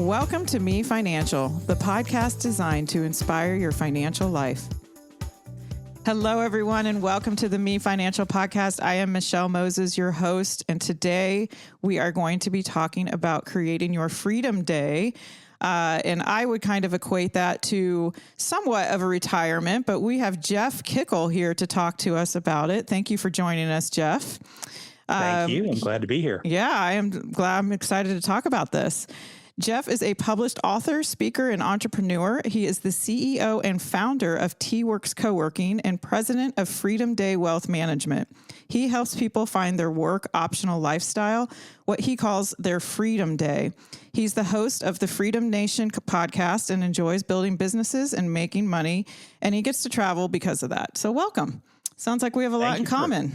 Welcome to Me Financial, the podcast designed to inspire your financial life. Hello, everyone, and welcome to the Me Financial podcast. I am Michelle Moses, your host, and today we are going to be talking about creating your Freedom Day. And I would kind of equate that to somewhat of a retirement, but we have Jeff Kikel here to talk to us about it. Thank you for joining us, Jeff. Thank you. I'm glad to be here. Yeah, I am glad. I'm excited to talk about this. Jeff is a published author, speaker, and entrepreneur. He is the CEO and founder of T-Works Co-working and president of Freedom Day Wealth Management. He helps people find their work optional lifestyle, what he calls their Freedom Day. He's the host of the Freedom Nation podcast and enjoys building businesses and making money, and he gets to travel because of that. So welcome. Sounds like we have a lot in common.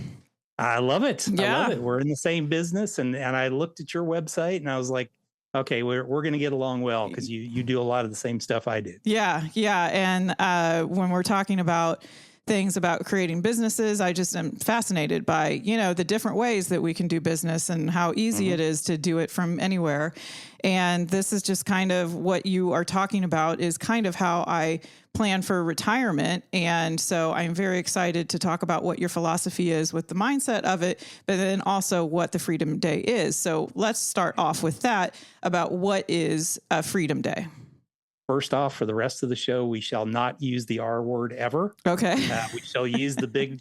I love it. Yeah. I love it. We're in the same business, and I looked at your website and I was like, okay, we're going to get along well because you do a lot of the same stuff I do. Yeah. And when we're talking about things about creating businesses, I just am fascinated by, the different ways that we can do business and how easy it is to do it from anywhere. And this is just kind of what you are talking about is kind of how I plan for retirement. And so I'm very excited to talk about what your philosophy is with the mindset of it, but then also what the Freedom Day is. So let's start off with that about what is a Freedom Day. First off, for the rest of the show, we shall not use the R word ever. Okay. We shall use the big,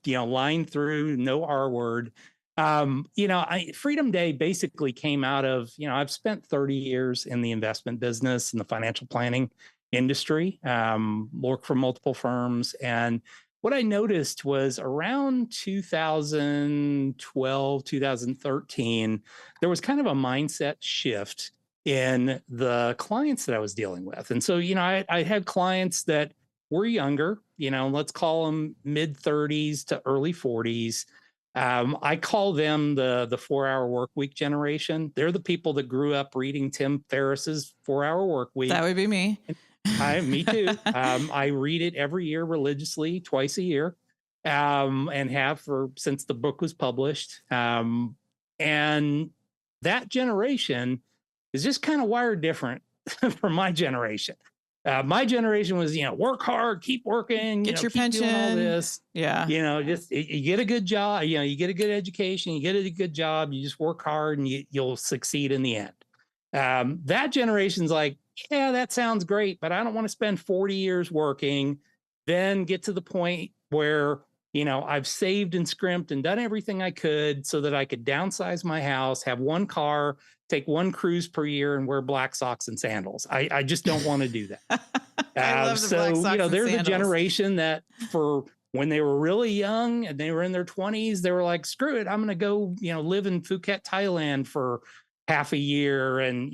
line through, no R word. Freedom Day basically came out of, I've spent 30 years in the investment business and the financial planning industry, worked for multiple firms. And what I noticed was around 2012, 2013, there was kind of a mindset shift in the clients that I was dealing with. And so, I had clients that were younger, let's call them mid 30s to early 40s. I call them the 4-hour work week generation. They're the people that grew up reading Tim Ferriss's 4-hour work week. That would be me. Me too. I read it every year religiously, twice a year, and have since the book was published. And that generation is just kind of wired different from my generation. My generation was, work hard, keep working, get your keep pension, doing all this. Yeah. Just you get a good job, you get a good education, you get a good job, you just work hard and you'll succeed in the end. That generation's like, yeah, that sounds great, but I don't want to spend 40 years working, then get to the point where, I've saved and scrimped and done everything I could so that I could downsize my house, have one car, take one cruise per year and wear black socks and sandals. I just don't want to do that. I love the black socks and they're sandals. The generation that for when they were really young and they were in their 20s, they were like, screw it, I'm going to go, live in Phuket, Thailand for half a year and,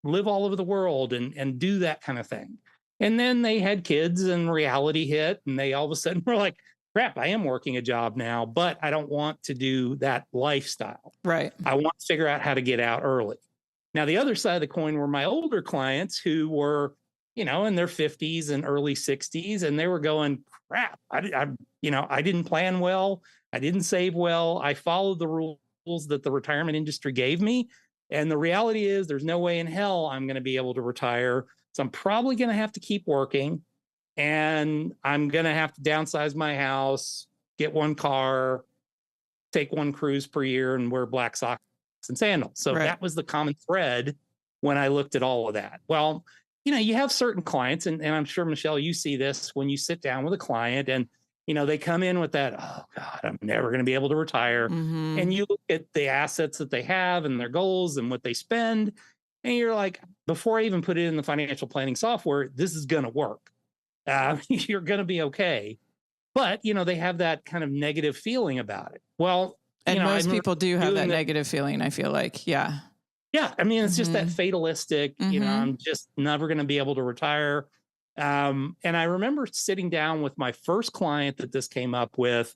live all over the world and do that kind of thing. And then they had kids and reality hit and they all of a sudden were like, crap, I am working a job now, but I don't want to do that lifestyle. Right. I want to figure out how to get out early. Now, the other side of the coin were my older clients who were, in their 50s and early 60s, and they were going, crap, I didn't plan well. I didn't save well. I followed the rules that the retirement industry gave me. And the reality is there's no way in hell I'm going to be able to retire. So I'm probably going to have to keep working. And I'm going to have to downsize my house, get one car, take one cruise per year and wear black socks and sandals. So That was the common thread when I looked at all of that. Well, you have certain clients, and I'm sure, Michelle, you see this when you sit down with a client and, they come in with that, oh, God, I'm never going to be able to retire. Mm-hmm. And you look at the assets that they have and their goals and what they spend. And you're like, before I even put it in the financial planning software, this is going to work. You're going to be okay. But, they have that kind of negative feeling about it. Well, and most people do have that negative feeling, I feel like. Yeah. Yeah. I mean, it's just that fatalistic, I'm just never going to be able to retire. And I remember sitting down with my first client that this came up with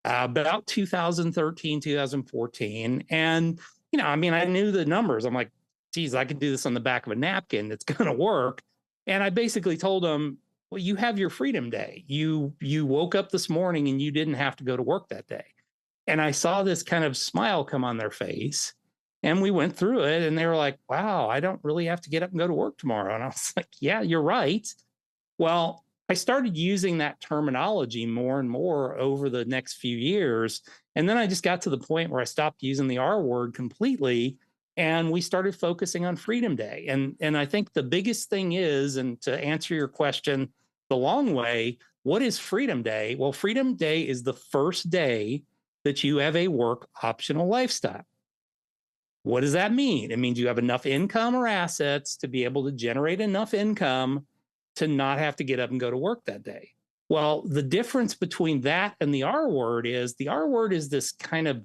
about 2013, 2014. And, I knew the numbers. I'm like, geez, I could do this on the back of a napkin. It's going to work. And I basically told him, well, you have your Freedom Day. You woke up this morning and you didn't have to go to work that day. And I saw this kind of smile come on their face. And we went through it and they were like, wow, I don't really have to get up and go to work tomorrow. And I was like, yeah, you're right. Well, I started using that terminology more and more over the next few years. And then I just got to the point where I stopped using the R word completely. And we started focusing on Freedom Day. And I think the biggest thing is, and to answer your question the long way, what is Freedom Day? Well, Freedom Day is the first day that you have a work optional lifestyle. What does that mean? It means you have enough income or assets to be able to generate enough income to not have to get up and go to work that day. Well, the difference between that and the R word is this kind of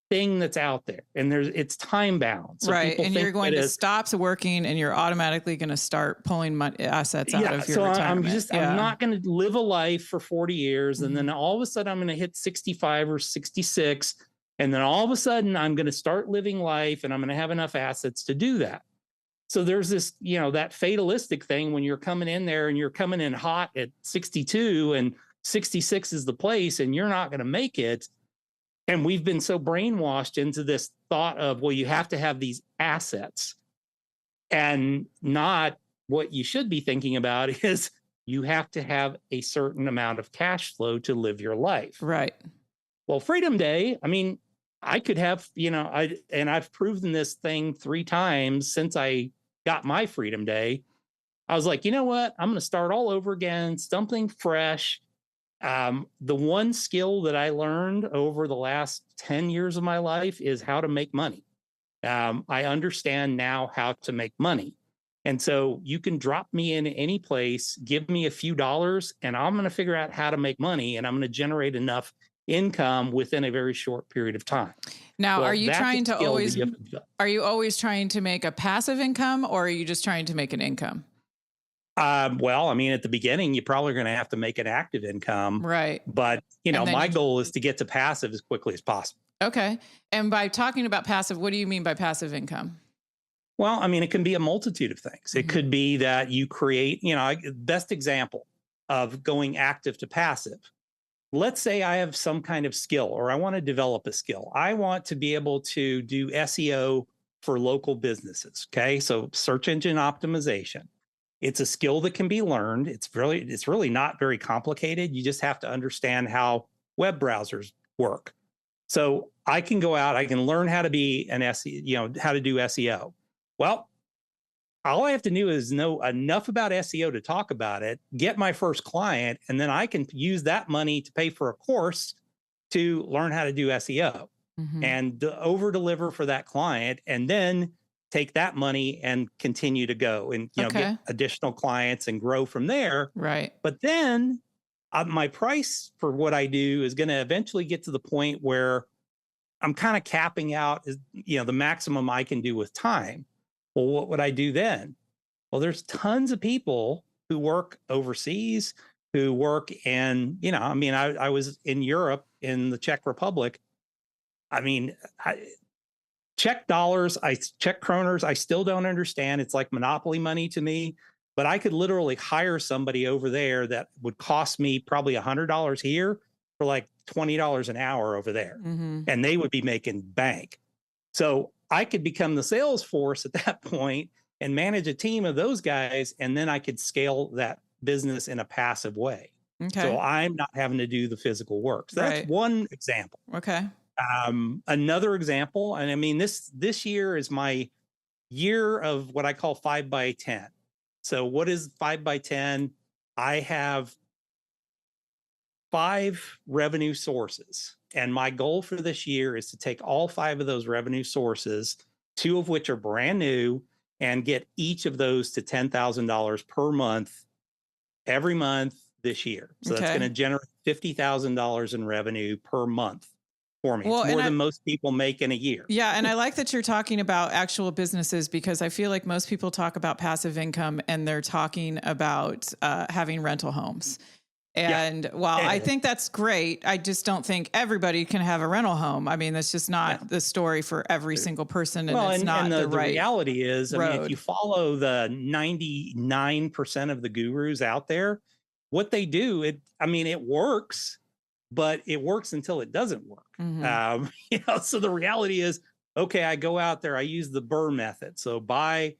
thing that's out there, and it's time bound. So right. And you're going to stop working and you're automatically going to start pulling assets out of your retirement. I'm not going to live a life for 40 years. And then all of a sudden I'm going to hit 65 or 66. And then all of a sudden I'm going to start living life and I'm going to have enough assets to do that. So there's this, that fatalistic thing when you're coming in there and you're coming in hot at 62 and 66 is the place and you're not going to make it. And we've been so brainwashed into this thought of, well, you have to have these assets, and not what you should be thinking about is you have to have a certain amount of cash flow to live your life. Right. Well, Freedom Day, I mean, I could have, I've proven this thing 3 times since I got my Freedom Day. I was like, you know what? I'm going to start all over again, something fresh. The one skill that I learned over the last 10 years of my life is how to make money. I understand now how to make money. And so you can drop me in any place, give me a few dollars, and I'm going to figure out how to make money, and I'm going to generate enough income within a very short period of time. Now, are you always trying to make a passive income, or are you just trying to make an income? Well, I mean, at the beginning, you're probably going to have to make an active income. Right. But, my goal is to get to passive as quickly as possible. Okay. And by talking about passive, what do you mean by passive income? Well, I mean, it can be a multitude of things. It could be that you create, best example of going active to passive. Let's say I have some kind of skill, or I want to develop a skill. I want to be able to do SEO for local businesses. Okay. So search engine optimization. It's a skill that can be learned. It's really not very complicated. You just have to understand how web browsers work. So I can go out, I can learn how to be an SEO, how to do SEO. Well, all I have to do is know enough about SEO to talk about it, get my first client, and then I can use that money to pay for a course to learn how to do SEO and over deliver for that client, and then take that money and continue to go and get additional clients and grow from there. Right. But then my price for what I do is going to eventually get to the point where I'm kind of capping out the maximum I can do with time. Well, what would I do then? Well, there's tons of people who work overseas, who work in, I was in Europe, in the Czech Republic. I mean, Czech dollars, Czech kroners, I still don't understand. It's like monopoly money to me, but I could literally hire somebody over there that would cost me probably $100 here for like $20 an hour over there. And they would be making bank. So I could become the sales force at that point and manage a team of those guys. And then I could scale that business in a passive way. Okay. So I'm not having to do the physical work. So that's one example. Okay. Another example, and I mean, this year is my year of what I call 5x10. So what is 5x10? I have 5 revenue sources. And my goal for this year is to take all 5 of those revenue sources, 2 of which are brand new, and get each of those to $10,000 per month, every month this year. So that's going to generate $50,000 in revenue per month for me. It's more than most people make in a year. Yeah. And I like that you're talking about actual businesses, because I feel like most people talk about passive income and they're talking about having rental homes. And while I think that's great, I just don't think everybody can have a rental home. I mean, that's just not the story for every single person. And it's not the right reality is, I mean, if you follow the 99% of the gurus out there, what they do, it works, but it works until it doesn't work. So the reality is okay, I go out there, I use the BRRRR method. So buy,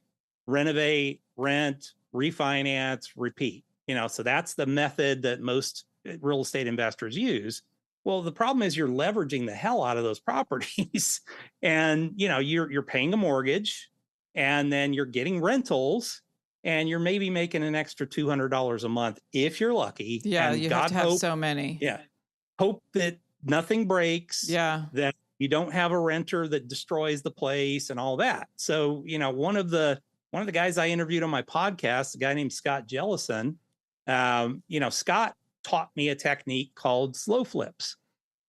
renovate, rent, refinance, repeat. So that's the method that most real estate investors use. Well, the problem is you're leveraging the hell out of those properties and, you're paying a mortgage and then you're getting rentals and you're maybe making an extra $200 a month if you're lucky. Yeah. And You God have to have hope, so many. yeah, hope that nothing breaks. Yeah. That you don't have a renter that destroys the place and all that. So, one of the guys I interviewed on my podcast, a guy named Scott Jellison, Scott taught me a technique called slow flips.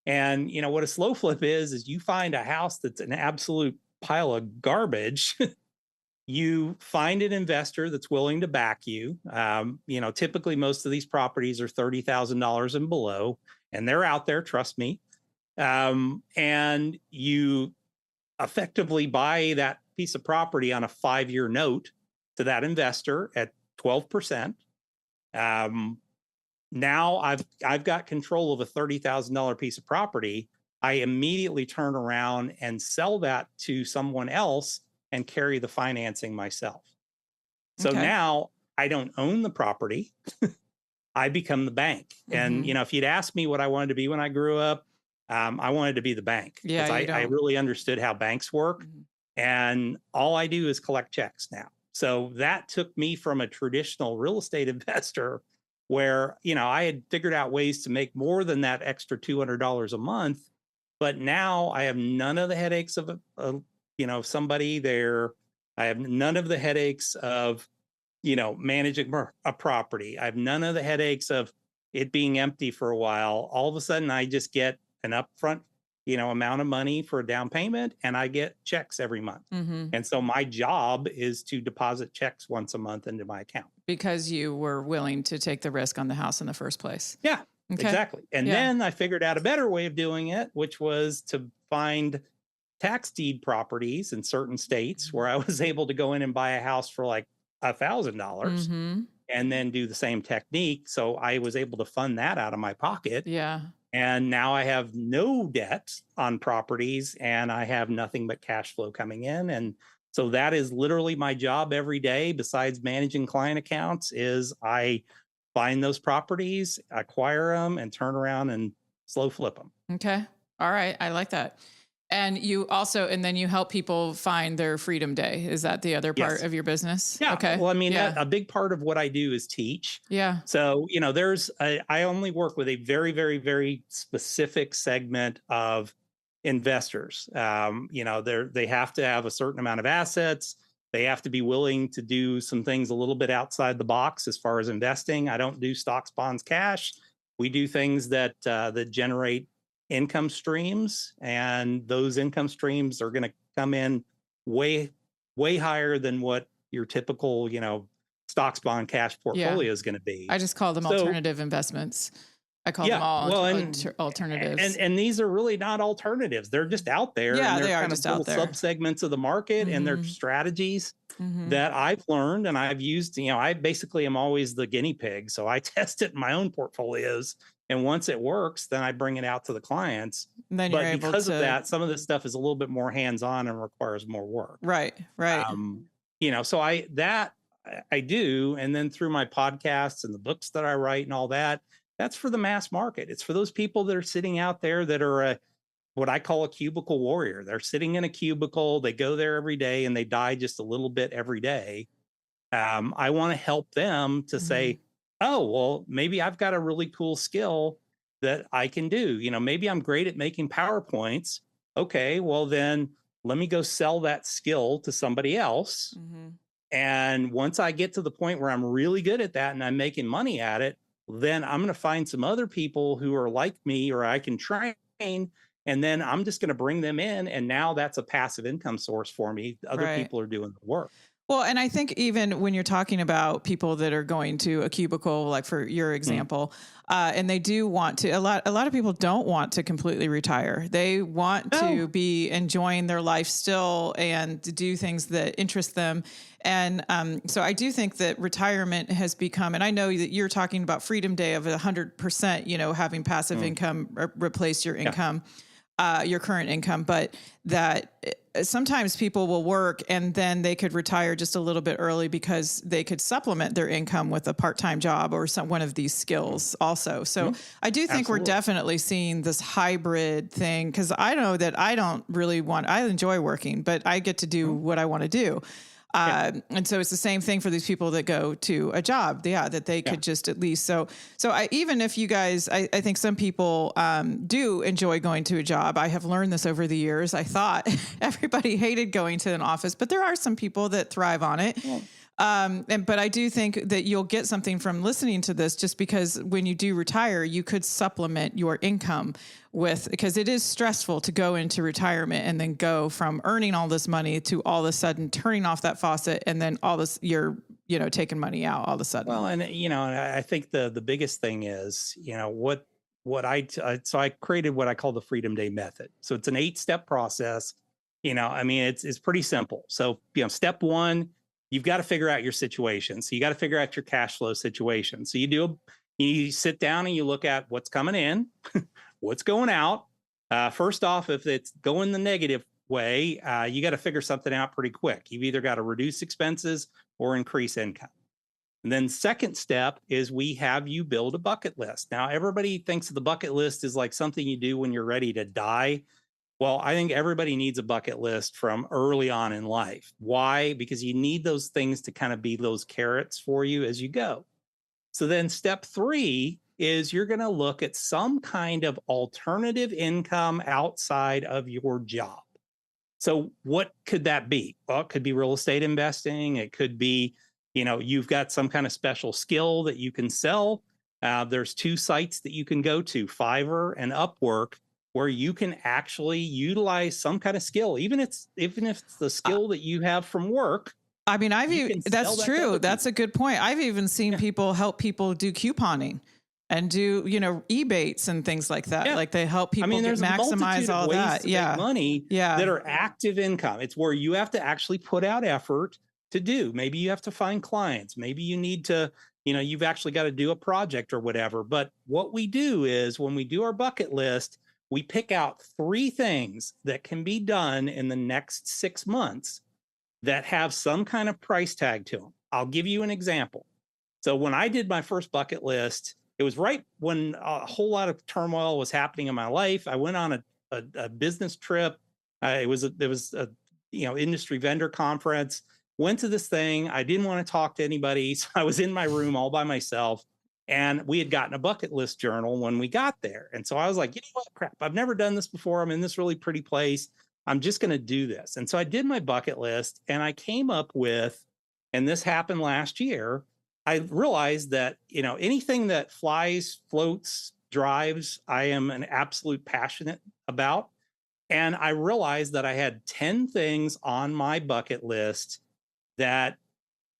And, what a slow flip is you find a house that's an absolute pile of garbage. You find an investor that's willing to back you. Typically most of these properties are $30,000 and below, and they're out there, trust me. And you effectively buy that piece of property on a 5-year note to that investor at 12%. Now I've got control of a $30,000 piece of property. I immediately turn around and sell that to someone else and carry the financing myself. So now I don't own the property. I become the bank. And, if you'd asked me what I wanted to be when I grew up, I wanted to be the bank. Yeah, I really understood how banks work. And all I do is collect checks now. So that took me from a traditional real estate investor where, I had figured out ways to make more than that extra $200 a month. But now I have none of the headaches of somebody there. I have none of the headaches of, managing a property. I have none of the headaches of it being empty for a while. All of a sudden, I just get an upfront, amount of money for a down payment, and I get checks every month. And so my job is to deposit checks once a month into my account. Because you were willing to take the risk on the house in the first place. Yeah, exactly. And then I figured out a better way of doing it, which was to find tax deed properties in certain states where I was able to go in and buy a house for like $1,000 and then do the same technique. So I was able to fund that out of my pocket. Yeah. And now I have no debt on properties and I have nothing but cash flow coming in. And so that is literally my job every day, besides managing client accounts, is I find those properties, acquire them, and turn around and slow flip them. Okay. All right. I like that. And then you help people find their freedom day. Is that the other part of your business? Yeah. Okay. Well, a big part of what I do is teach. Yeah. So, I only work with a very, very, very specific segment of investors. They have to have a certain amount of assets. They have to be willing to do some things a little bit outside the box as far as investing. I don't do stocks, bonds, cash. We do things that generate income streams, and those income streams are going to come in way, way higher than what your typical, stocks, bond, cash portfolio is going to be. I just call them alternative investments. I call them all alternatives. And these are really not alternatives. They're just out there. Yeah, and they're they are kind just of out there. Subsegments of the market, and they're strategies that I've learned and I've used. I basically am always the guinea pig. So I test it in my own portfolios. And once it works, then I bring it out to the clients. Then but because of that, some of this stuff is a little bit more hands-on and requires more work. Right. So I do. And then through my podcasts and the books that I write and all that, that's for the mass market. It's for those people that are sitting out there that are what I call a cubicle warrior. They're sitting in a cubicle. They go there every day and they die just a little bit every day. I want to help them to say, oh, well, maybe I've got a really cool skill that I can do. Maybe I'm great at making PowerPoints. Okay, well, then let me go sell that skill to somebody else. And once I get to the point where I'm really good at that and I'm making money at it, then I'm going to find some other people who are like me or I can train. And then I'm just going to bring them in. And now that's a passive income source for me. Other people are doing the work. Well, and I think even when you're talking about people that are going to a cubicle, like for your example, and they do want to, a lot of people don't want to completely retire. They want to be enjoying their life still and to do things that interest them. And so I do think that retirement has become, and I know that you're talking about freedom day of 100%, having passive income replace your income. your current income, but that sometimes people will work and then they could retire just a little bit early because they could supplement their income with a part-time job or one of these skills also. So I do think we're definitely seeing this hybrid thing, because I know that I enjoy working, but I get to do what I want to do. And so it's the same thing for these people that go to a job, that they could just at least, so even if you guys, I think some people do enjoy going to a job. I have learned this over the years. I thought everybody hated going to an office, but there are some people that thrive on it. Yeah. But I do think that you'll get something from listening to this, just because when you do retire, you could supplement your income because it is stressful to go into retirement and then go from earning all this money to all of a sudden turning off that faucet, and then all this, you're, taking money out all of a sudden. Well, and I think the biggest thing is, so I created what I call the Freedom Day method. So it's an 8-step process. It's pretty simple. So, step 1, you've got to figure out your situation. So you got to figure out your cash flow situation. So you sit down and you look at what's coming in, what's going out. First off, if it's going the negative way, you got to figure something out pretty quick. You've either got to reduce expenses or increase income. And then second step is we have you build a bucket list. Now, everybody thinks of the bucket list is like something you do when you're ready to die. Well, I think everybody needs a bucket list from early on in life. Why? Because you need those things to kind of be those carrots for you as you go. So then step 3 is you're going to look at some kind of alternative income outside of your job. So what could that be? Well, it could be real estate investing. It could be, you've got some kind of special skill that you can sell. There's 2 sites that you can go to, Fiverr and Upwork, where you can actually utilize some kind of skill, even if it's the skill that you have from work. I mean, that's true. That's a good point. I've even seen people help people do couponing and do, rebates and things like that. Yeah. Like they help people maximize all that. Money that are active income. It's where you have to actually put out effort to do. Maybe you have to find clients. Maybe you need to, you've actually got to do a project or whatever. But what we do is when we do our bucket list, we pick out 3 things that can be done in the next 6 months that have some kind of price tag to them. I'll give you an example. So when I did my first bucket list, it was right when a whole lot of turmoil was happening in my life. I went on a business trip. It was a industry vendor conference. Went to this thing. I didn't want to talk to anybody, so I was in my room all by myself. And we had gotten a bucket list journal when we got there. And so I was like, you know what, crap, I've never done this before. I'm in this really pretty place. I'm just going to do this. And so I did my bucket list and I came up with, and this happened last year, I realized that, anything that flies, floats, drives, I am an absolute passionate about. And I realized that I had 10 things on my bucket list that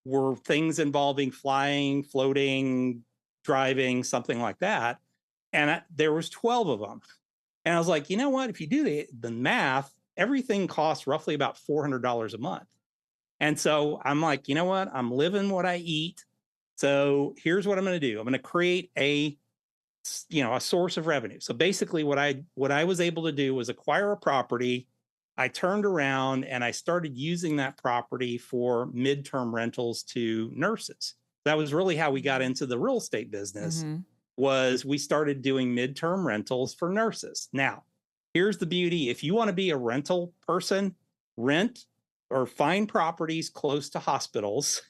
were things involving flying, floating, driving, something like that. And there was 12 of them. And I was like, you know what? If you do the math, everything costs roughly about $400 a month. And so I'm like, you know what? I'm living what I eat. So here's what I'm going to do. I'm going to create a source of revenue. So basically what I was able to do was acquire a property. I turned around and I started using that property for midterm rentals to nurses. That was really how we got into the real estate business. Was we started doing midterm rentals for nurses. Now, here's the beauty. If you want to be a rental person, rent or find properties close to hospitals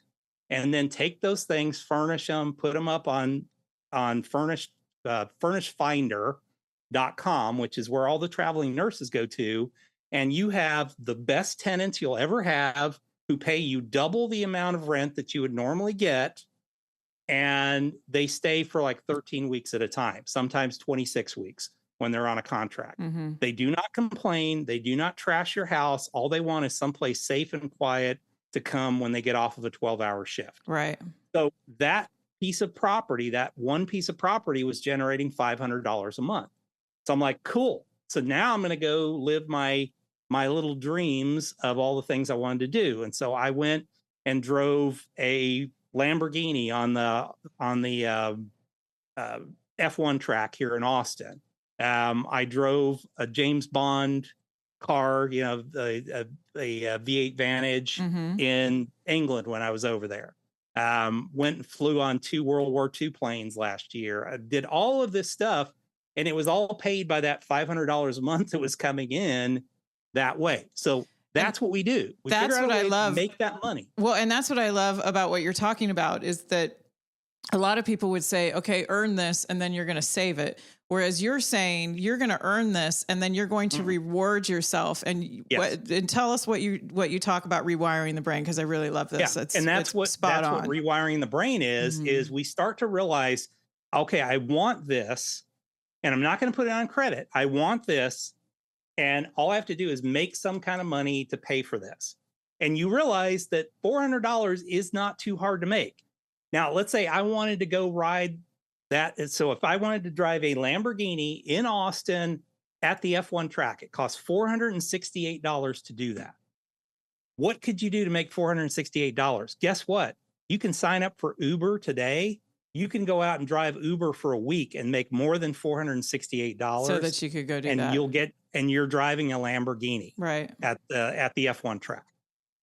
and then take those things, furnish them, put them up on furnishfinder.com, which is where all the traveling nurses go to. And you have the best tenants you'll ever have who pay you double the amount of rent that you would normally get. And they stay for like 13 weeks at a time, sometimes 26 weeks when they're on a contract. They do not complain. They do not trash your house. All they want is someplace safe and quiet to come when they get off of a 12-hour shift. Right. So that piece of property, that one piece of property was generating $500 a month. So I'm like, cool. So now I'm going to go live my little dreams of all the things I wanted to do. And so I went and drove a Lamborghini on the F1 track here in Austin. I drove a James Bond car, you know, a V8 Vantage in England when I was over there. Went and flew on 2 World War II planes last year. I did all of this stuff, and it was all paid by that $500 a month that was coming in that way. So that's what we do. We that's figure out what a way I love. to make that money. Well, and that's what I love about what you're talking about is that a lot of people would say, okay, earn this and then you're going to save it. Whereas you're saying you're going to earn this and then you're going to reward yourself. And, and tell us what you talk about rewiring the brain, because I really love this. Yeah. That's what rewiring the brain is we start to realize, okay, I want this and I'm not going to put it on credit. I want this. And all I have to do is make some kind of money to pay for this. And you realize that $400 is not too hard to make. Now, let's say I wanted to go ride that. So if I wanted to drive a Lamborghini in Austin at the F1 track, it costs $468 to do that. What could you do to make $468? Guess what? You can sign up for Uber today. You can go out and drive Uber for a week and make more than $468. So that you could go do that. And you're driving a Lamborghini right at the F1 track.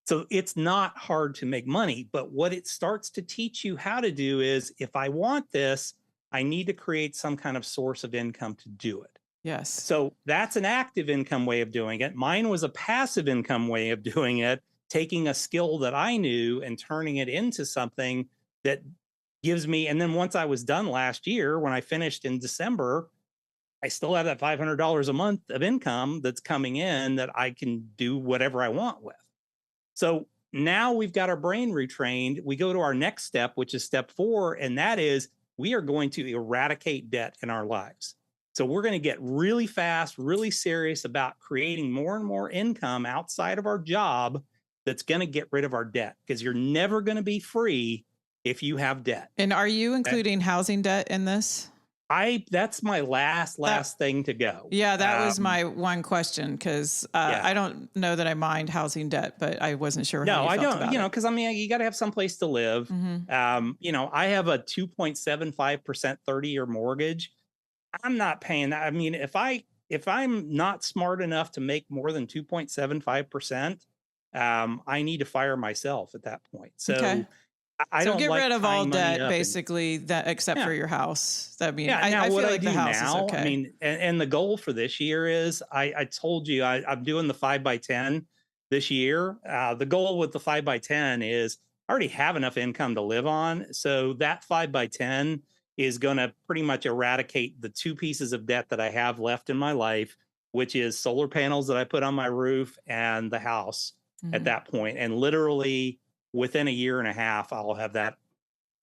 So it's not hard to make money, but what it starts to teach you how to do is, if I want this, I need to create some kind of source of income to do it. Yes. So that's an active income way of doing it. Mine was a passive income way of doing it, taking a skill that I knew and turning it into something that gives me. And then once I was done last year, when I finished in December, I still have that $500 a month of income that's coming in that I can do whatever I want with. So now we've got our brain retrained. We go to our next step, which is step 4, and that is we are going to eradicate debt in our lives. So we're going to get really fast, really serious about creating more and more income outside of our job that's going to get rid of our debt, because you're never going to be free if you have debt. And are you including housing debt in this? That's my last thing to go. Yeah, that was my one question, because I don't know that I mind housing debt, but I wasn't sure. No, I don't. You know, because I mean, you got to have some place to live. You know, I have a 2.75% 30-year mortgage. I'm not paying that. I mean, if I'm not smart enough to make more than 2.75%, I need to fire myself at that point. So. Okay. I don't get like rid of all debt, basically, that except for your house. That means I feel like the house is okay. I mean, and the goal for this year is I told you I'm doing the 5x10 this year. The goal with the 5x10 is I already have enough income to live on, so that 5x10 is going to pretty much eradicate the 2 pieces of debt that I have left in my life, which is solar panels that I put on my roof and the house at that point, and literally. Within a year and a half, I'll have that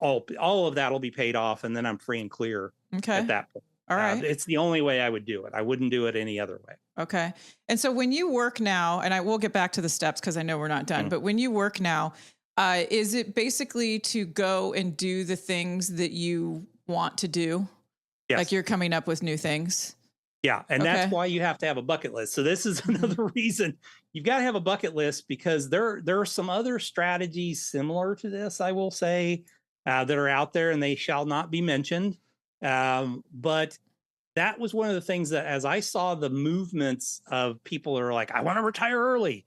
all of that will be paid off, and then I'm free and clear at that point. All right. It's the only way I would do it. I wouldn't do it any other way. Okay. And so when you work now, and I will get back to the steps because I know we're not done, but when you work now, is it basically to go and do the things that you want to do? Yes. Like you're coming up with new things? Yeah. And that's why you have to have a bucket list. So this is another reason you've got to have a bucket list, because there are some other strategies similar to this, I will say, that are out there, and they shall not be mentioned. But that was one of the things that, as I saw the movements of people who are like, I want to retire early.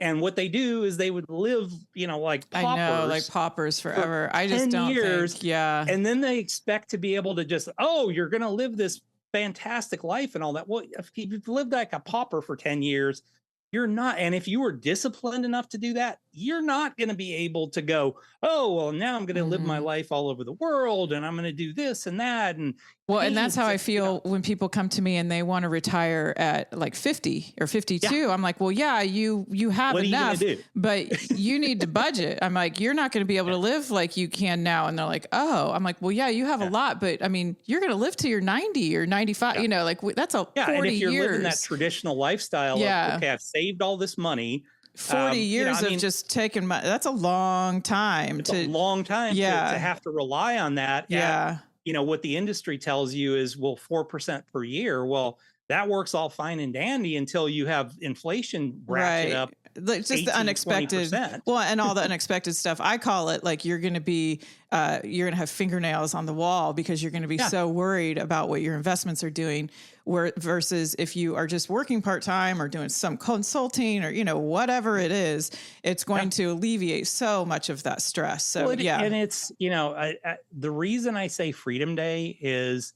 And what they do is they would live, you know, like paupers. I know, like paupers forever. I just don't think, And then they expect to be able to just, you're going to live this fantastic life and all that. Well, if you've lived like a pauper for 10 years, you're not. And if you were disciplined enough to do that, you're not going to be able to go, now I'm going to live my life all over the world, and I'm going to do this and that. And and that's how I feel when people come to me and they want to retire at like 50 or 52. Yeah. I'm like, well, yeah, you have enough, but you need to budget. I'm like, you're not going to be able to live like you can now. And they're like, I'm like, well, yeah, you have a lot, but I mean, you're going to live till you're 90 or 95, you know, like that's a 40 and if you're years. living that traditional lifestyle of, okay, I've saved all this money. 40 years of just taking that's a long time. A long time to have to rely on that. Yeah. You know, what the industry tells you is, 4% per year. Well, that works all fine and dandy until you have inflation ratchet up Like just the 18, unexpected. 20%. Well, and all the unexpected stuff. I call it like you're going to have fingernails on the wall because you're going to be so worried about what your investments are doing. Versus if you are just working part-time or doing some consulting or, whatever it is, it's going to alleviate so much of that stress. So, And it's, the reason I say Freedom Day is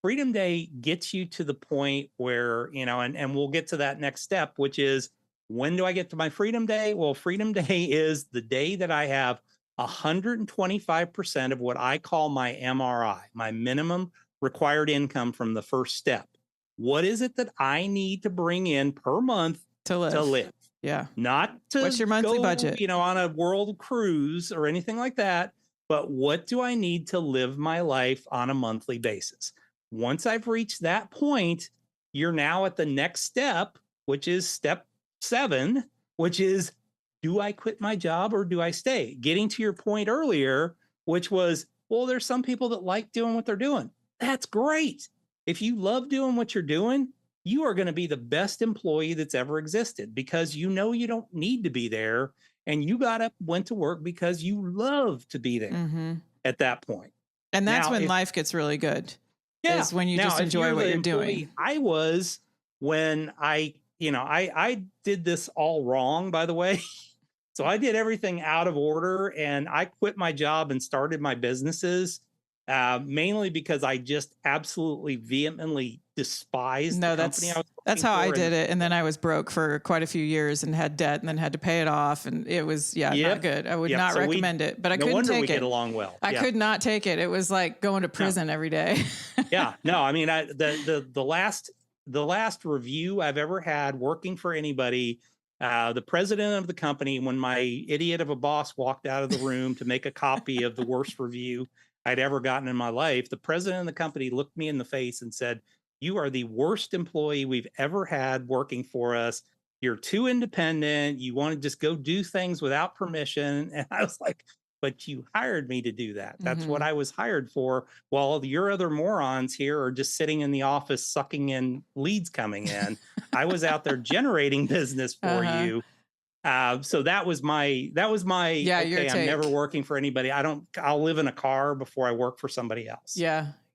Freedom Day gets you to the point where, and we'll get to that next step, which is, when do I get to my Freedom Day? Well, Freedom Day is the day that I have 125% of what I call my MRI, my minimum required income from the first step. What is it that I need to bring in per month to live? Yeah. Not to what's your monthly budget? On a world cruise or anything like that, but what do I need to live my life on a monthly basis? Once I've reached that point, you're now at the next step, which is step 7, which is, do I quit my job or do I stay? Getting to your point earlier, which was, well, there's some people that like doing what they're doing. That's great. If you love doing what you're doing, you are going to be the best employee that's ever existed, because you don't need to be there, and you went to work because you love to be there at that point. And that's when life gets really good. Yeah. Is when you just enjoy what you're doing. I was when I did this all wrong, by the way. So I did everything out of order, and I quit my job and started my businesses. Mainly because I just absolutely vehemently despised the company I was working that's how for. I did it. And then I was broke for quite a few years and had debt and then had to pay it off. And it was, not good. I would not recommend it, but I couldn't take it. Get along well. I could not take it. It was like going to prison every day. No, I mean, the last review I've ever had working for anybody, the president of the company, when my idiot of a boss walked out of the room to make a copy of the worst review I'd ever gotten in my life, the president of the company looked me in the face and said, "You are the worst employee we've ever had working for us. You're too independent. You want to just go do things without permission." And I was like, "But you hired me to do that. That's what I was hired for. While your other morons here are just sitting in the office sucking in leads coming in. I was out there generating business for you." So that was my okay, I'm never working for anybody. I'll live in a car before I work for somebody else.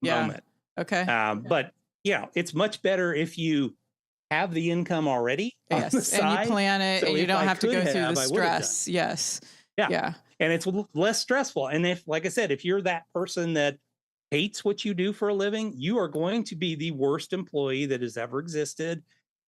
Moment. Okay. But it's much better if you have the income already on the side, and you plan it, and you don't have to go through the stress. Yes. Yeah. And it's less stressful. And if, like I said, if you're that person that hates what you do for a living, you are going to be the worst employee that has ever existed.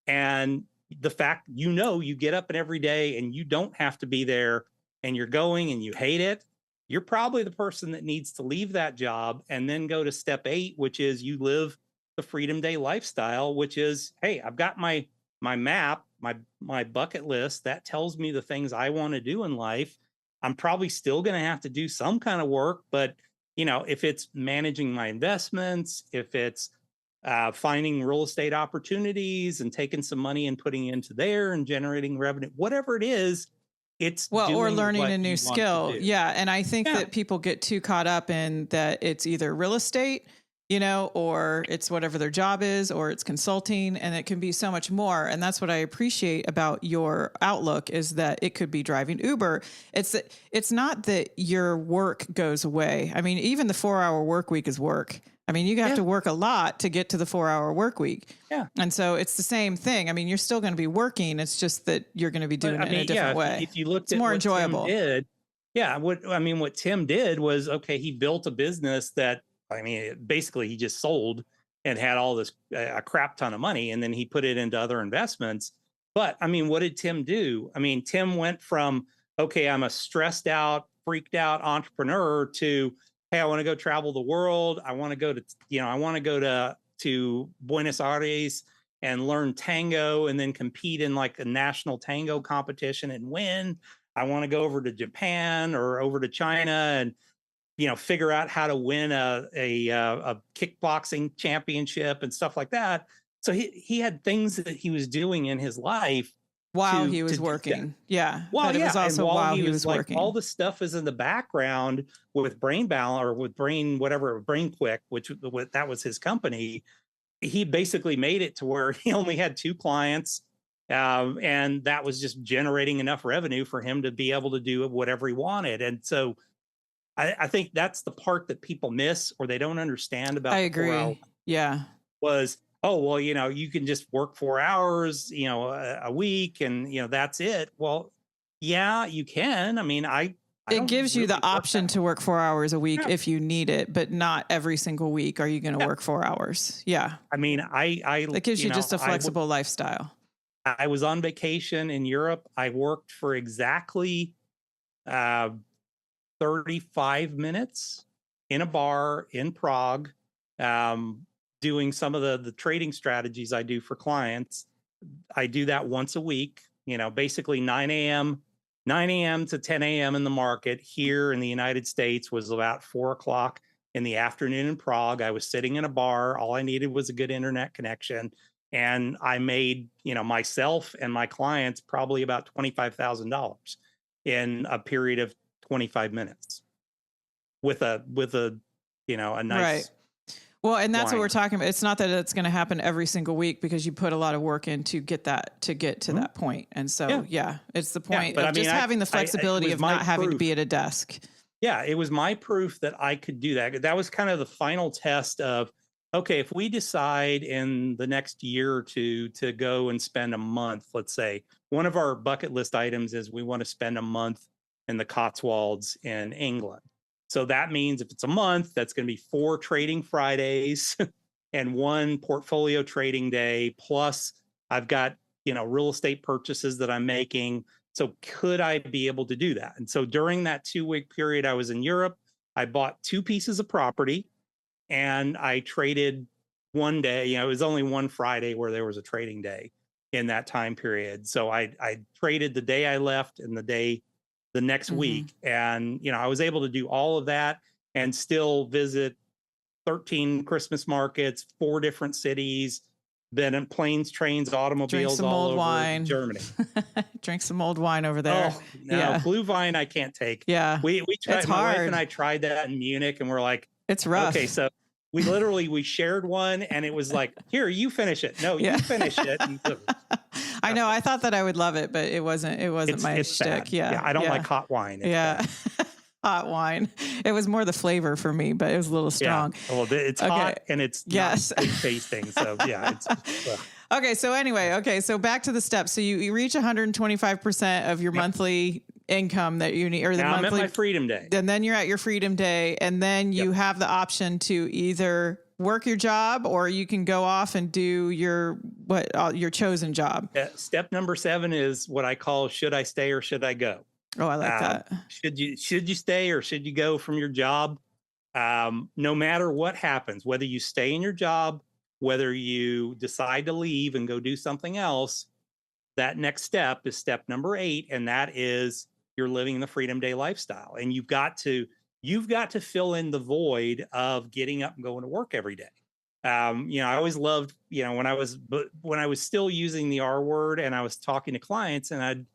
And the fact, you get up every day and you don't have to be there, and you're going and you hate it, you're probably the person that needs to leave that job and then go to step 8, which is you live the Freedom Day lifestyle, which is, hey, I've got my map, my bucket list that tells me the things I want to do in life. I'm probably still going to have to do some kind of work, but if it's managing my investments, if it's finding real estate opportunities and taking some money and putting into there and generating revenue, whatever it is, it's or learning a new skill. Yeah. And I think that people get too caught up in that it's either real estate, or it's whatever their job is, or it's consulting, and it can be so much more. And that's what I appreciate about your outlook, is that it could be driving Uber. It's not that your work goes away. I mean, even the 4-hour work week is work. I mean, you have to work a lot to get to the 4-hour work week. Yeah. And so it's the same thing. I mean, you're still going to be working. It's just that you're going to be doing it in a different way. If you looked at more enjoyable. Tim did, what Tim did was, okay, he built a business that, basically he just sold and had all this, a crap ton of money, and then he put it into other investments. But what did Tim do? Tim went from, okay, I'm a stressed out, freaked out entrepreneur to, hey, I want to go travel the world. I want to go to, to Buenos Aires and learn tango and then compete in like a national tango competition and win. I want to go over to Japan or over to China and, figure out how to win a kickboxing championship and stuff like that. So he had things that he was doing in his life while he was working. Yeah. Well, it was also while he was working. All the stuff is in the background with Brain Balance or with Brain Quick, which that was his company. He basically made it to where he only had 2 clients. And that was just generating enough revenue for him to be able to do whatever he wanted. And so I think that's the part that people miss or they don't understand about I the 4 hour agree. Yeah. was, oh, well, you can just work 4 hours, a week and, that's it. Well, yeah, you can. I mean, I It don't gives you really the work option that. to work 4 hours a week Yeah. if you need it, but not every single week are you going to Yeah. work 4 hours. Yeah. I mean, That gives you just a flexible lifestyle. I was on vacation in Europe. I worked for exactly uh, 35 minutes in a bar in Prague, um, doing some of the trading strategies I do for clients. I do that once a week, basically 9 a.m. to 10 a.m. in the market. Here in the United States was about 4 o'clock in the afternoon in Prague. I was sitting in a bar. All I needed was a good internet connection. And I made, myself and my clients probably about $25,000 in a period of 25 minutes with a Right. nice Well, and that's what wine. we're talking about. It's not that it's going to happen every single week because you put a lot of work in to get to that point. And so, yeah, it's the point but of I mean, just having the it flexibility was of my not having to proof. be at a desk. Yeah, it was my proof that I could do that. That was kind of the final test of, okay, if we decide in the next year or two to go and spend a month, let's say, one of our bucket list items is we want to spend a month in the Cotswolds in England. So that means if it's a month, that's going to be 4 trading Fridays and 1 portfolio trading day. Plus, I've got, real estate purchases that I'm making. So could I be able to do that? And so during that 2-week period I was in Europe, I bought 2 pieces of property and I traded one day. It was only one Friday where there was a trading day in that time period. So I traded the day I left and the next week. And, I was able to do all of that and still visit 13 Christmas markets, 4 different cities, been in planes, trains, Drink automobiles some all old over wine. Germany. Drink some old wine over there. Oh, no, Yeah. blue wine I can't take. Yeah. We tried, It's my wife hard. and I tried that in Munich and we're like, It's rough. okay, so we shared one and it was like, here, you finish it. No, Yeah. you finish it. And I know. I thought that I would love it, but it wasn't my it's shtick. bad. Yeah. I don't like hot wine. It's Yeah. bad. Hot wine. It was more the flavor for me, but it was a little strong. Yeah. Well, it's hot and it's Yes. not good tasting. So yeah, Okay. So anyway, so back to the steps. So you reach 125% of your monthly income that you need, or the now monthly I'm at my freedom day. and then you're at your freedom day, and then you have the option to either work your job or you can go off and do your chosen job. Step number 7 is what I call, should I stay or should I go? Oh, I like that. Should you stay or should you go from your job? No matter what happens, whether you stay in your job, whether you decide to leave and go do something else, that next step is step number 8, and that is you're living the Freedom Day lifestyle. And you've got to fill in the void of getting up and going to work every day. I always loved, when I was still using the R word and I was talking to clients, and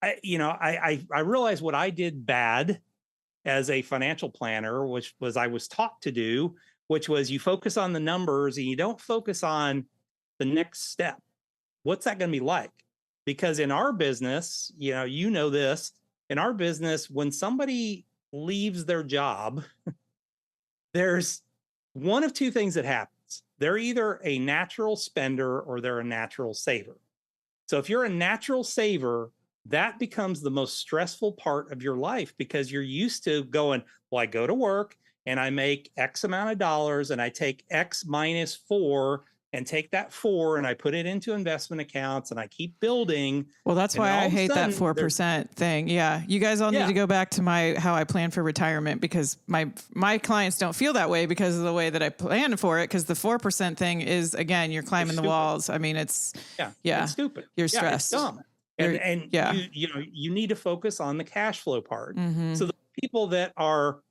I realized what I did bad as a financial planner, which was I was taught to do, which was you focus on the numbers and you don't focus on the next step. What's that going to be like? Because in our business, this, in our business, when somebody leaves their job, there's one of 2 things that happens. They're either a natural spender or they're a natural saver. So if you're a natural saver, that becomes the most stressful part of your life because you're used to going, well, I go to work and I make X amount of dollars and I take X minus 4 and take that 4 and I put it into investment accounts and I keep building. Well, that's why I hate that 4% thing. Yeah. You guys all need to go back to how I plan for retirement, because my clients don't feel that way because of the way that I plan for it. Cause the 4% thing is, again, you're climbing the walls. I mean, it's stupid. You're stressed. It's dumb. And you need to focus on the cash flow part. So the people that are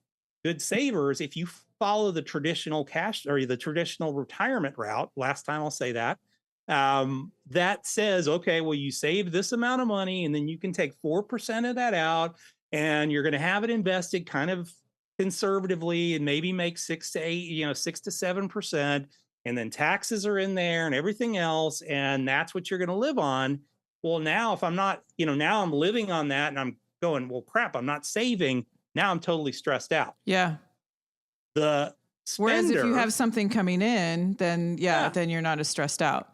good savers, if you follow the traditional cash or the traditional retirement route, last time I'll say that, that says, okay, well, you save this amount of money and then you can take 4% of that out and you're going to have it invested kind of conservatively and maybe make 6 to 7%. And then taxes are in there and everything else. And that's what you're going to live on. Well, now if I'm not, now I'm living on that and I'm going, well, crap, I'm not saving. Now I'm totally stressed out. Yeah. The Whereas if you spender, have something coming in, then yeah, then you're not as stressed out.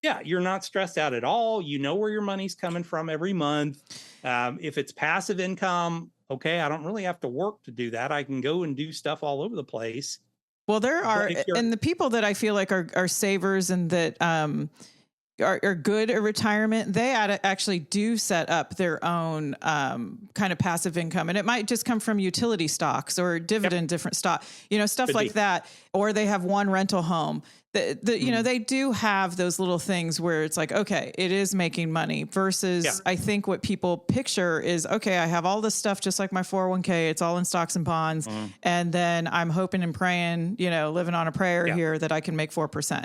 yeah, you're not stressed out at all. You know where your money's coming from every month. If it's passive income, okay, I don't really have to work to do that. I can go and do stuff all over the place. Well, there But are, if you're, and the people that I feel like are savers and that are good at retirement, they actually do set up their own kind of passive income. And it might just come from utility stocks or dividend, different stock, stuff Could like be. that. Or they have one rental home. They do have those little things where it's like, okay, it is making money versus I think what people picture is, okay, I have all this stuff just like my 401k. It's all in stocks and bonds. And then I'm hoping and praying, living on a prayer here that I can make 4%.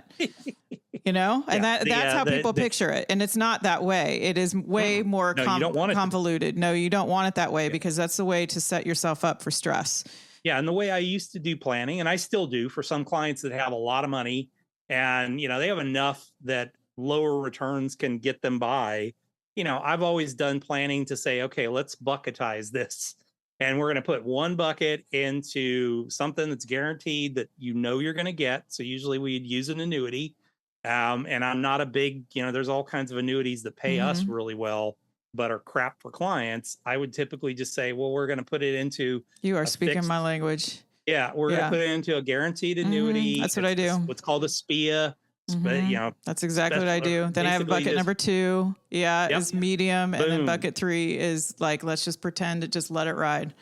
And that's how people picture it. And it's not that way. It is way more you don't want it convoluted. No, you don't want it that way because that's the way to set yourself up for stress. Yeah. And the way I used to do planning, and I still do for some clients that have a lot of money and, they have enough that lower returns can get them by. I've always done planning to say, okay, let's bucketize this. And we're going to put one bucket into something that's guaranteed that you're going to get. So usually we'd use an annuity. And I'm not a big, there's all kinds of annuities that pay us really well, but are crap for clients. I would typically just say, well, we're going to put it into. You are speaking my language. Yeah, we're going to put it into a guaranteed annuity. That's what I do. What's called a SPIA. That's exactly what I do. Then I have bucket number 2. Is medium. Boom. And then bucket 3 is like, let's just pretend to just let it ride.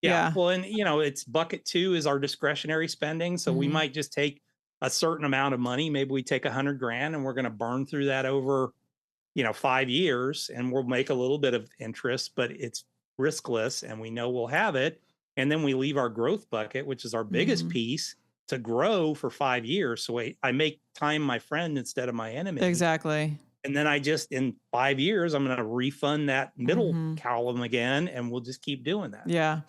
Yeah. Well, and it's bucket 2 is our discretionary spending. So we might just take a certain amount of money. Maybe we take $100,000 and we're going to burn through that over, 5 years and we'll make a little bit of interest, but it's riskless and we know we'll have it. And then we leave our growth bucket, which is our biggest piece, to grow for 5 years. So I make time my friend instead of my enemy. Exactly. And then in 5 years, I'm going to refund that middle column again, and we'll just keep doing that. Yeah.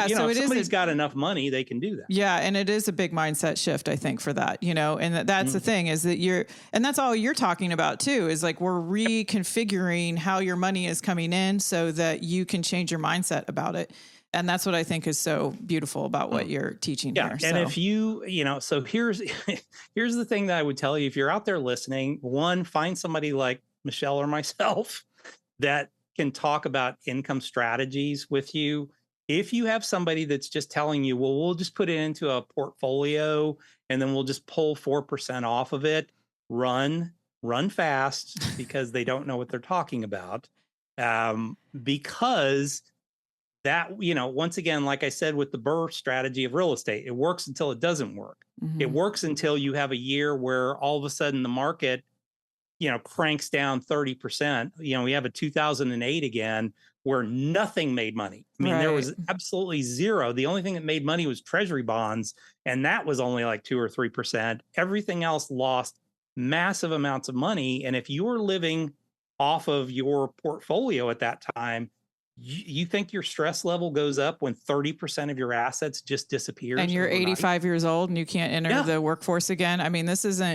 So if somebody's got enough money, they can do that. Yeah. And it is a big mindset shift, I think, for that, and that's the thing is that and that's all you're talking about too, is like we're reconfiguring how your money is coming in so that you can change your mindset about it. And that's what I think is so beautiful about what you're teaching here. And if so here's the thing that I would tell you, if you're out there listening, one, find somebody like Michelle or myself that can talk about income strategies with you. If you have somebody that's just telling you, well, we'll just put it into a portfolio and then we'll just pull 4% off of it, run fast because they don't know what they're talking about. Because that, once again, like I said, with the Burr strategy of real estate, it works until it doesn't work. It works until you have a year where all of a sudden the market, cranks down 30%. We have a 2008 again where nothing made money. I mean, there was absolutely zero. The only thing that made money was treasury bonds. And that was only like 2 or 3%. Everything else lost massive amounts of money. And if you were living off of your portfolio at that time, you think your stress level goes up when 30% of your assets just disappears and you're overnight? 85 years old and you can't enter the workforce again. I mean,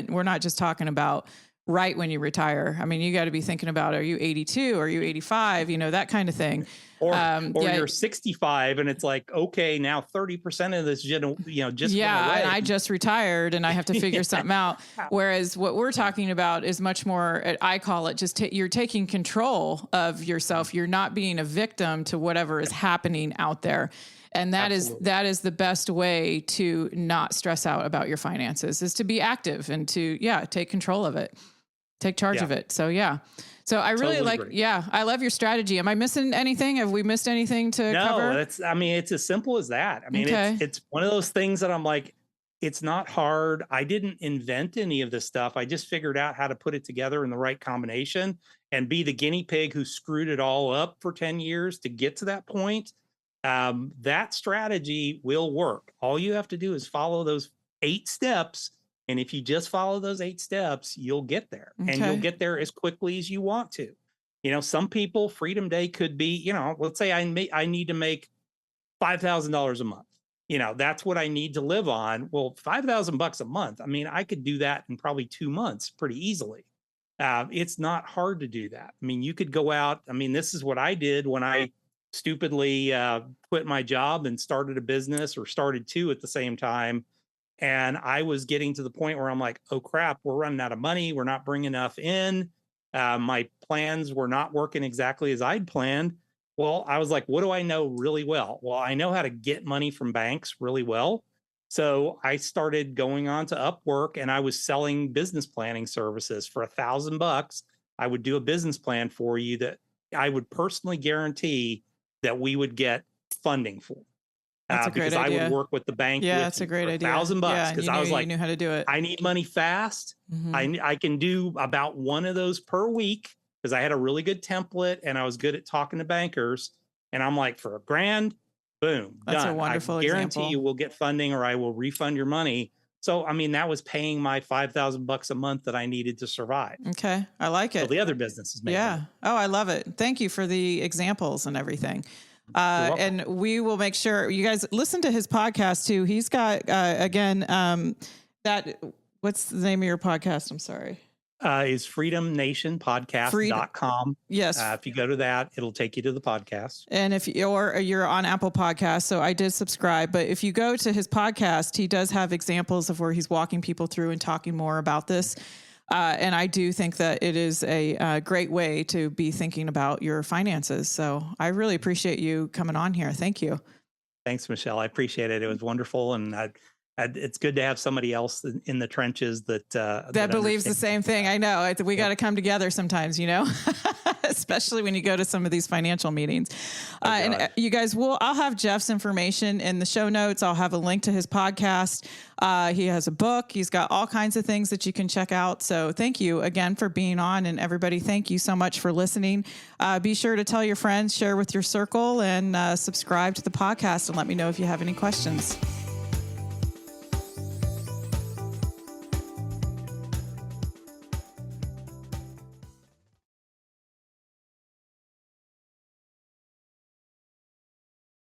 we're not just talking about right when you retire. I mean, you got to be thinking about, are you 82? Are you 85? That kind of thing. Or you're 65 and it's like, okay, now 30% of this, just went away. And I just retired and I have to figure something out. Whereas what we're talking about is much more, I call it just, you're taking control of yourself. You're not being a victim to whatever is happening out there. And that is the best way to not stress out about your finances, is to be active and to, take control of it, take charge of it. So, So I really I love your strategy. Am I missing anything? Have we missed anything to cover? No, it's as simple as that. I mean, it's one of those things that I'm like, it's not hard. I didn't invent any of this stuff. I just figured out how to put it together in the right combination and be the guinea pig who screwed it all up for 10 years to get to that point. That strategy will work. All you have to do is follow those 8 steps. And if you just follow those 8 steps, you'll get there, and you'll get there as quickly as you want to. Some people, Freedom Day could be, let's say I need to make $5,000 a month. That's what I need to live on. Well, $5,000 a month. I mean, I could do that in probably 2 months pretty easily. It's not hard to do that. I mean, you could go out. I mean, this is what I did when I stupidly quit my job and started a business, or started two at the same time. And I was getting to the point where I'm like, oh crap, we're running out of money. We're not bringing enough in. My plans were not working exactly as I'd planned. Well, I was like, what do I know really well? Well, I know how to get money from banks really well. So I started going on to Upwork, and I was selling business planning services for $1,000. I would do a business plan for you that I would personally guarantee that we would get funding for. That's a great idea. I would work with the bank. Yeah, with that's a great idea. $1,000, because I was like, you knew how to do it. I need money fast. I can do about one of those per week, because I had a really good template and I was good at talking to bankers. And I'm like, for $1,000, boom, that's done. a wonderful I guarantee example. you will get funding, or I will refund your money. So, I mean, that was paying my $5,000 a month that I needed to survive. Okay. I like it. So the other businesses made Yeah. money. Oh, I love it. Thank you for the examples and everything. And we will make sure you guys listen to his podcast too. He's got, what's the name of your podcast? I'm sorry. Is freedomnationpodcast.com. Yes. If you go to that, it'll take you to the podcast. And if you're on Apple Podcasts, so I did subscribe, but if you go to his podcast, he does have examples of where he's walking people through and talking more about this. And I do think that it is a great way to be thinking about your finances. So I really appreciate you coming on here. Thank you. Thanks, Michelle. I appreciate it. It was wonderful. And it's good to have somebody else in the trenches that believes the same thing. I know we got to come together sometimes, especially when you go to some of these financial meetings. And you guys I'll have Jeff's information in the show notes. I'll have a link to his podcast. He has a book. He's got all kinds of things that you can check out. So thank you again for being on, and everybody, thank you so much for listening. Be sure to tell your friends, share with your circle, and subscribe to the podcast, and let me know if you have any questions.